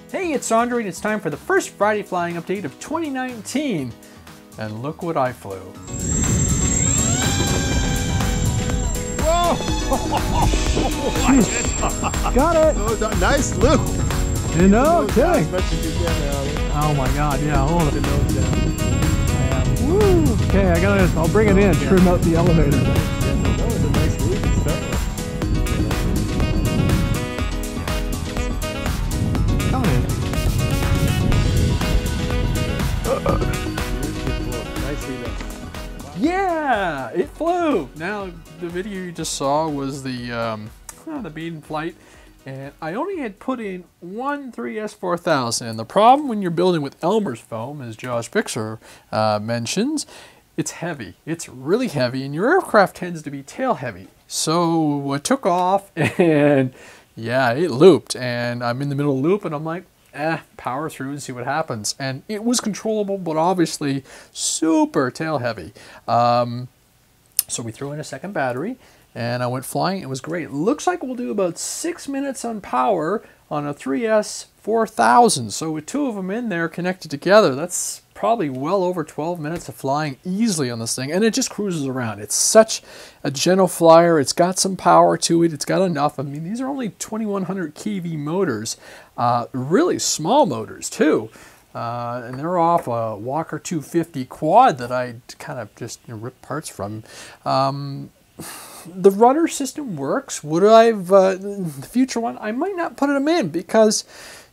Hey, it's Andre and it's time for the first Friday flying update of 2019. And look what I flew. Whoa! Got it! Oh, nice loop! You know, kidding. Oh my god, yeah, hold it. Woo! Okay, I'll bring it in, trim out the elevator. That was a nice loop and stuff. Coming in. Nicely done. Yeah, it flew. Now, the video you just saw was the maiden flight, and I only had put in one 3S4000. And the problem when you're building with Elmer's foam, as Josh Bixer mentions, it's heavy. It's really heavy, and your aircraft tends to be tail heavy. So I took off, and yeah, it looped, and I'm in the middle of the loop, and I'm like, power through and see what happens. And it was controllable, but obviously super tail heavy. So we threw in a second battery, and I went flying. It was great. It looks like we'll do about 6 minutes on power on a 3S4000. So with two of them in there connected together, that's probably well over 12 minutes of flying easily on this thing. And it just cruises around. It's such a gentle flyer. It's got some power to it. It's got enough. I mean, these are only 2100 kV motors. Really small motors too. And they're off a Walker 250 quad that I kind of just ripped parts from. The rudder system works. Would I've the future one? I might not put them in because,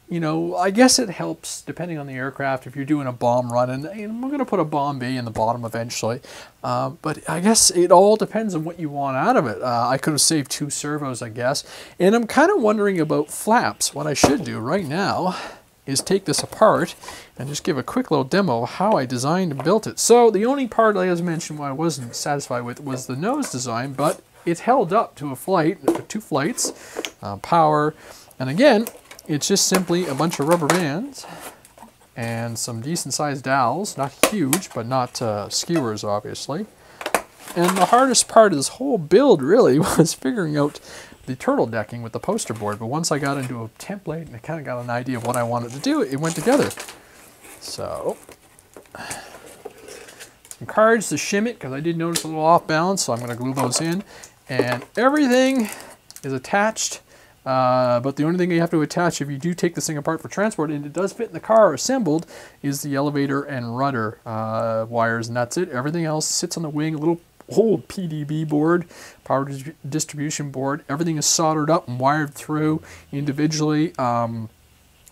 you know, I guess it helps depending on the aircraft. If you're doing a bomb run, and we're going to put a bomb bay in the bottom eventually, but I guess it all depends on what you want out of it. I could have saved 2 servos, I guess, and I'm kind of wondering about flaps. What I should do right now is take this apart and just give a quick little demo of how I designed and built it. So the only part, like I mentioned, what I wasn't satisfied with was the nose design, but it held up to a flight, 2 flights, power, and again, it's just simply a bunch of rubber bands and some decent sized dowels, not huge, but not skewers, obviously. And the hardest part of this whole build really was figuring out the turtle decking with the poster board, but once I got into a template and I kind of got an idea of what I wanted to do, it went together. So, some cards to shim it, because I did notice a little off balance, so I'm going to glue those in. And everything is attached, but the only thing you have to attach if you do take this thing apart for transport, and it does fit in the car assembled, is the elevator and rudder wires, and that's it. Everything else sits on the wing, a little old PDB board, power distribution board. Everything is soldered up and wired through individually.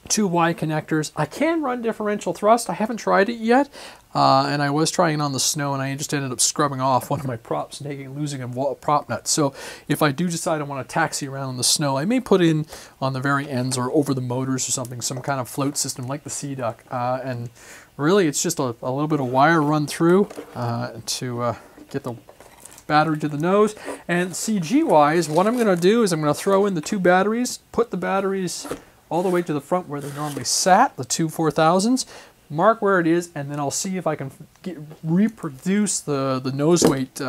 2 Y connectors. I can run differential thrust. I haven't tried it yet, and I was trying it on the snow, and I just ended up scrubbing off one of my props, losing a prop nut. So if I do decide I want to taxi around in the snow, I may put in on the very ends or over the motors or something, some kind of float system like the Sea Duck. And really, it's just a little bit of wire run through to get the battery to the nose. And CG wise, what I'm going to do is I'm going to throw in the 2 batteries, put the batteries all the way to the front where they normally sat, the 2 4000s, mark where it is, and then I'll see if I can reproduce the nose weight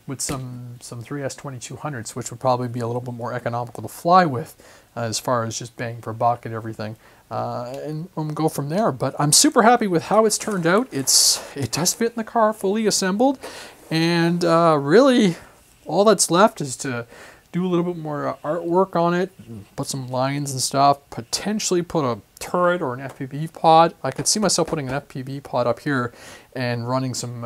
with some 3S 2200s, which would probably be a little bit more economical to fly with as far as just bang per buck and everything. And go from there. But I'm super happy with how it's turned out. It does fit in the car, fully assembled, and really all that's left is to do a little bit more artwork on it, put some lines and stuff, potentially put a turret or an FPV pod. I could see myself putting an FPV pod up here and running some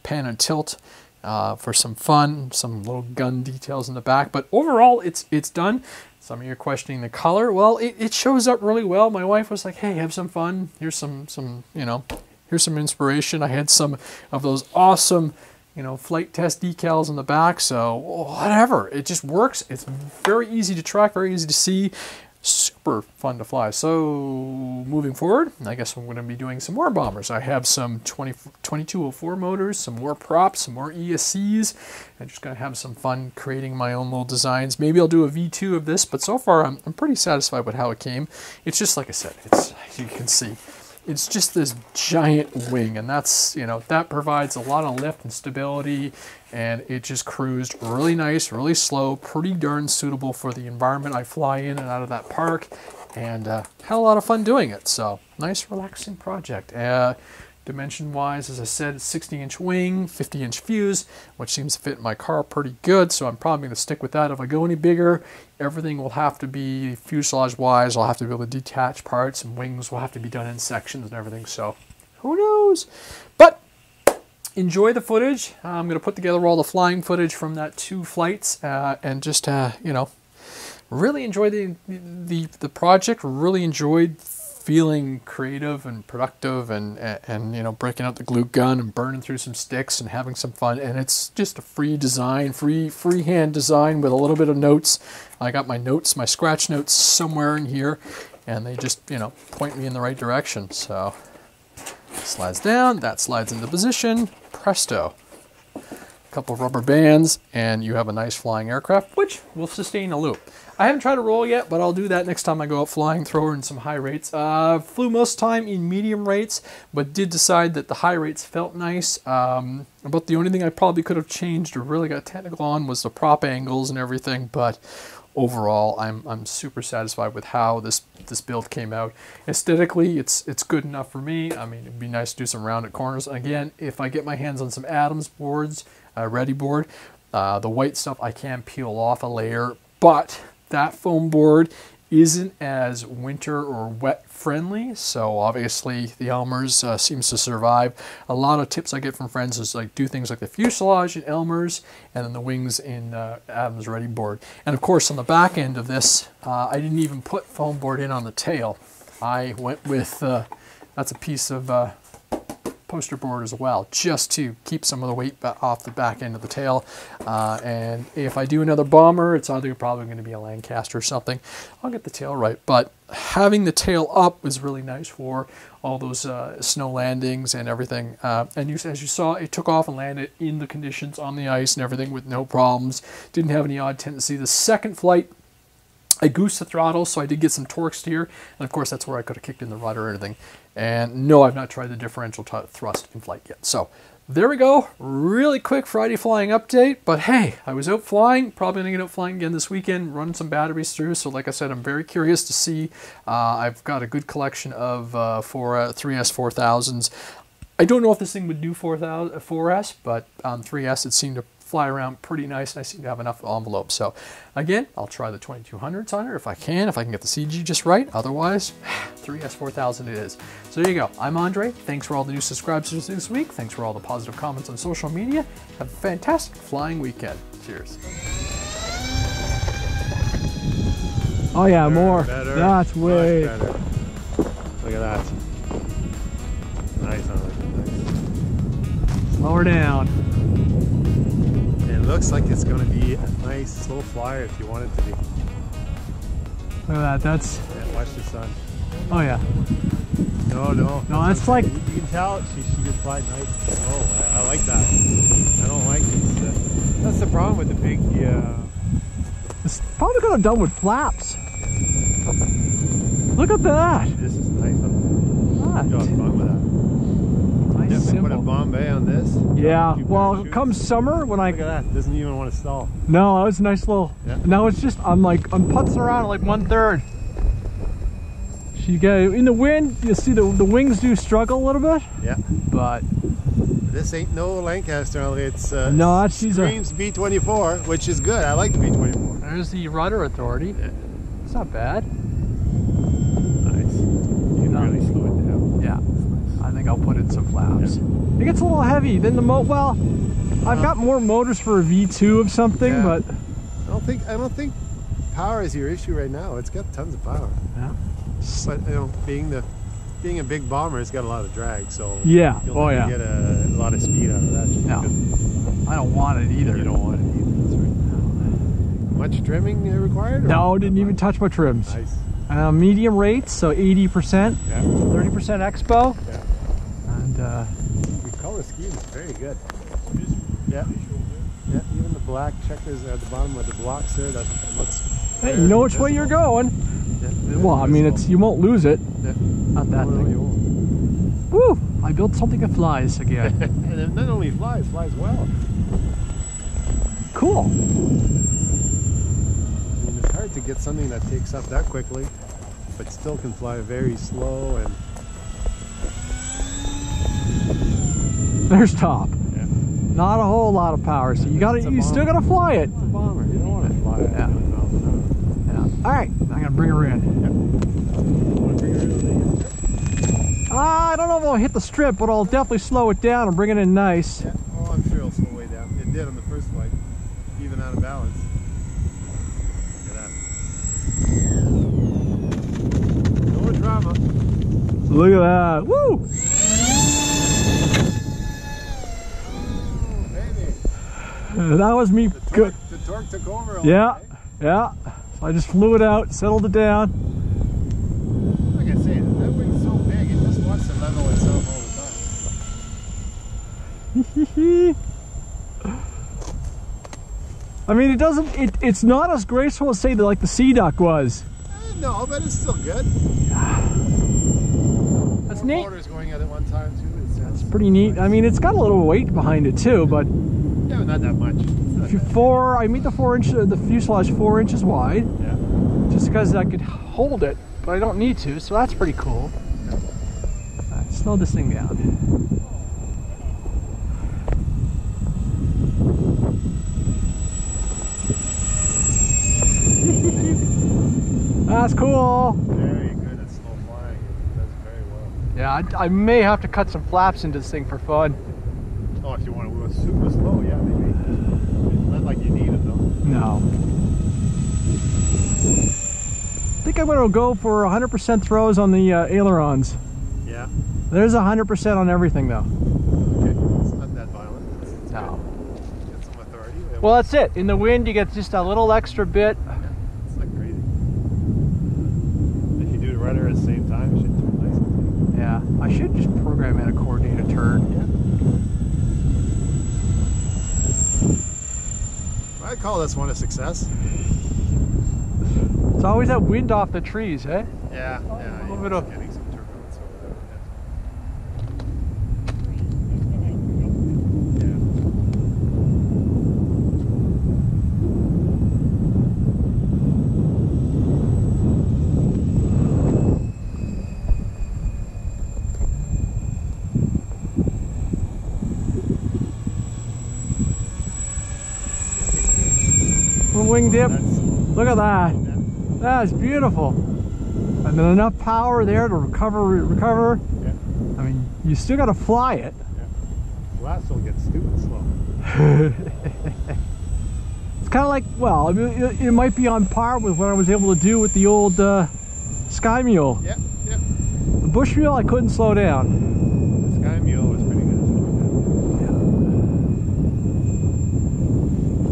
pan and tilt for some fun, some little gun details in the back. But overall, it's done. Some of you are questioning the color. Well, it shows up really well. My wife was like, hey, have some fun. Here's some here's some inspiration. I had some of those awesome, flight test decals in the back. So whatever, it just works. It's very easy to track, very easy to see. Super fun to fly. So moving forward, I guess I'm going to be doing some more bombers. I have some 2204 motors, some more props, some more ESCs. I'm just going to have some fun creating my own little designs. Maybe I'll do a V2 of this, but so far I'm pretty satisfied with how it came. It's just like I said, you can see, it's just this giant wing, and that's, that provides a lot of lift and stability, and it just cruised really nice, really slow, pretty darn suitable for the environment I fly in and out of that park. and had a lot of fun doing it. So nice, relaxing project. Dimension-wise, as I said, 60-inch wing, 50-inch fuse, which seems to fit in my car pretty good, so I'm probably going to stick with that. If I go any bigger, everything will have to be fuselage-wise. I'll have to be able to detach parts, and wings will have to be done in sections and everything, so who knows? But enjoy the footage. I'm going to put together all the flying footage from that 2 flights, and just, you know, really enjoy the project. Really enjoyed feeling creative and productive, and you know, breaking out the glue gun and burning through some sticks and having some fun. And it's just a free design, freehand design with a little bit of notes. I got my notes, my scratch notes somewhere in here, and they just, you know, point me in the right direction. So slides down, that slides into position, presto. A couple of rubber bands, and you have a nice flying aircraft, which will sustain a loop. I haven't tried a roll yet, but I'll do that next time I go out flying, throw her in some high rates. Flew most time in medium rates, but did decide that the high rates felt nice. But the only thing I probably could have changed or really got technical on was the prop angles and everything. But overall, I'm super satisfied with how this build came out. Aesthetically, it's good enough for me. I mean, it'd be nice to do some rounded corners. Again, if I get my hands on some Adams boards, Ready board, the white stuff I can peel off a layer, but that foam board isn't as winter or wet friendly, so obviously the Elmer's seems to survive. A lot of tips I get from friends is like do things like the fuselage in Elmer's and then the wings in Adams Ready board. And of course on the back end of this, I didn't even put foam board in on the tail. I went with, that's a piece of poster board as well, just to keep some of the weight off the back end of the tail. And if I do another bomber, it's either probably going to be a Lancaster or something. I'll get the tail right, but having the tail up was really nice for all those snow landings and everything. And as you saw, it took off and landed in the conditions on the ice and everything with no problems. Didn't have any odd tendency. The second flight, I goosed the throttle, so I did get some torque steer, and of course that's where I could have kicked in the rudder or anything. And no, I've not tried the differential thrust in flight yet. So there we go, really quick Friday flying update, but hey, I was out flying, probably gonna get out flying again this weekend, run some batteries through, so like I said, I'm very curious to see. I've got a good collection of 3S 4000s. I don't know if this thing would do 4S, but on 3S it seemed to fly around pretty nice, and I seem to have enough envelope. So again, I'll try the 2200s on her if I can get the CG just right. Otherwise, 3S 4000 it is. So there you go. I'm Andre. Thanks for all the new subscribers this week. Thanks for all the positive comments on social media. Have a fantastic flying weekend. Cheers. Oh yeah, more. Better, That's way much better. Look at that. Nice on it. slower down. It looks like it's going to be a nice slow flyer if you want it to be. Look at that. That's. Yeah, watch the sun. Oh yeah. No, that's like. You can tell she could fly nice. Oh, I like that. I don't like these. That's the problem with the big. It's probably could have done with flaps. Look at that. This is nice. What? You have fun with that. Nice Definitely put a symbol. Bombay on this. Yeah. Few Well, parachutes. come summer when I. Look at that. Doesn't even want to stall. No, that was a nice little. Yeah. Now it's just I'm putzing around at like 1/3. She got in the wind. You see the wings do struggle a little bit. Yeah. But This ain't no Lancaster. It's no, she's a. Screams B24, which is good. I like the B24. There's the rudder authority. Yeah. It's not bad. Nice. You can really slow it down. Yeah. I think I'll put in some flaps. It gets a little heavy. Then the well, I've got more motors for a V2 of something, Yeah. but I don't think power is your issue right now. It's got tons of power. yeah. But you know, being a big bomber, it's got a lot of drag. So Yeah. you'll Oh never yeah. get a lot of speed out of that. No. I don't want it either. You don't want it either. That's right. Much trimming required? Or No, didn't even touch my trims. Nice. Medium rates, so 80%, Yeah. 30% expo, Yeah. and The color scheme is very good. Yeah. Yeah. Even the black checkers at the bottom of the blocks there, that looks. hey, you know which way you're going. Yeah. Well, I mean, you won't lose it. Yeah. Not that No, thing. you won't. Woo! I built something that flies again. And it not only flies well. Cool. I mean, it's hard to get something that takes up that quickly. but still can fly very slow. And there's top. yeah. Not a whole lot of power, so you still gotta fly it. It's a bomber. You don't want to fly it. Yeah. Yeah. All right, I'm gonna bring her in. I don't know if I'll hit the strip, but I'll definitely slow it down and bring it in nice. Yeah. Oh, I'm sure it'll slow way down. It did on the first flight, even out of balance. Look at that. No drama. Look at that. Woo! Oh, baby. That was me. The torque took over. Yeah, yeah. So I just flew it out, settled it down. Like I say, that wing's so big, it just wants to level itself all the time. I mean, it's not as graceful as, say, like the Sea Duck was. No, but it's still good. That's More neat. motors going at it one time too. It's pretty neat. I mean, it's got a little weight behind it too, but yeah, but not that much. I made the fuselage 4 inches wide, Yeah. just because I could hold it, but I don't need to, so that's pretty cool. Alright, slow this thing down. That's cool. Very good at slow flying. It does very well. Yeah, I may have to cut some flaps into this thing for fun. Oh, if you want to go super slow, yeah, maybe. Not like you need it though. No. I think I'm going to go for 100% throws on the ailerons. Yeah. There's 100% on everything though. Okay. It's not that violent. It's No. good. Get some authority. Well, that's it. In the wind, you get just a little extra bit. Yeah, it's not crazy. If you do the rudder at the same time, it should turn nice and clean. Yeah, I should just program in a coordinated turn. Yeah. I'd call this one a success. It's always that wind off the trees, eh? Yeah, yeah. A little bit of getting some turbulence over there. little wing dip. That's, Look at that. That's beautiful. And then enough power there to recover. yeah. I mean, you still got to fly it. Yeah. Last will get stupid slow. It's kind of like, well, I mean, it might be on par with what I was able to do with the old Sky Mule. Yeah, yeah. The Bush Mule, I couldn't slow down. The Sky Mule was pretty good at slowing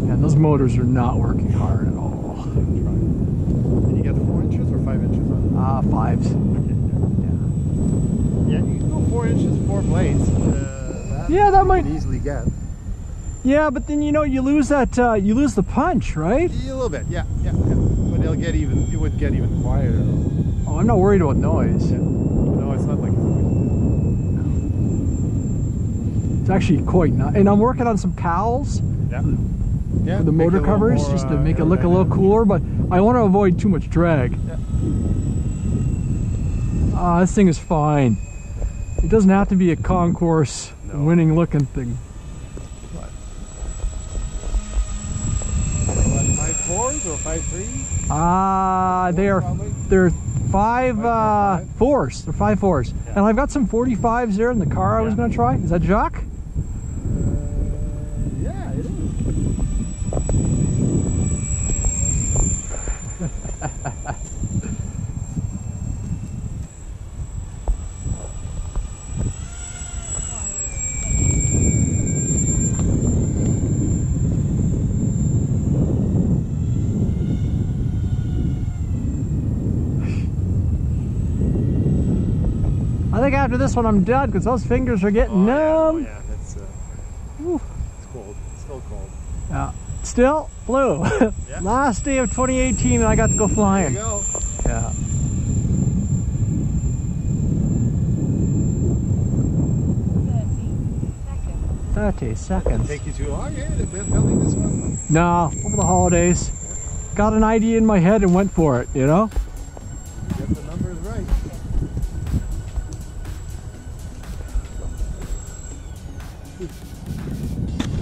down. Yeah, those motors are not working hard at all. Did you get the 4 inches or 5 inches on it? 5s. Okay, yeah, you can go 4 inches, 4 blades. Yeah, that you might can easily get. Yeah, but then you lose that you lose the punch, right? Yeah, a little bit, yeah. But it would get even quieter. Oh, I'm not worried about noise. Yeah. No, it's not like it's always. It's actually quite nice. And I'm working on some cowls Yeah. for the motor covers, just to make it look a little cooler, but I want to avoid too much drag. Yeah. This thing is fine. It doesn't have to be a concourse winning looking thing. What? 5.4s or 5.3s? They're 5.4s. They're 5.4s. Yeah. And I've got some 45s there in the car I was going to try. Is that Jacques? Yeah, it is. I think after this one I'm done because those fingers are getting numb. Yeah, that's it's cold. It's still cold. Yeah. Still flew. Yeah. Last day of 2018 and I got to go flying. There you go. Yeah. 30 seconds. Take you too long, eh? Building this one? No, over the holidays. Got an idea in my head and went for it, you know? Get the number see.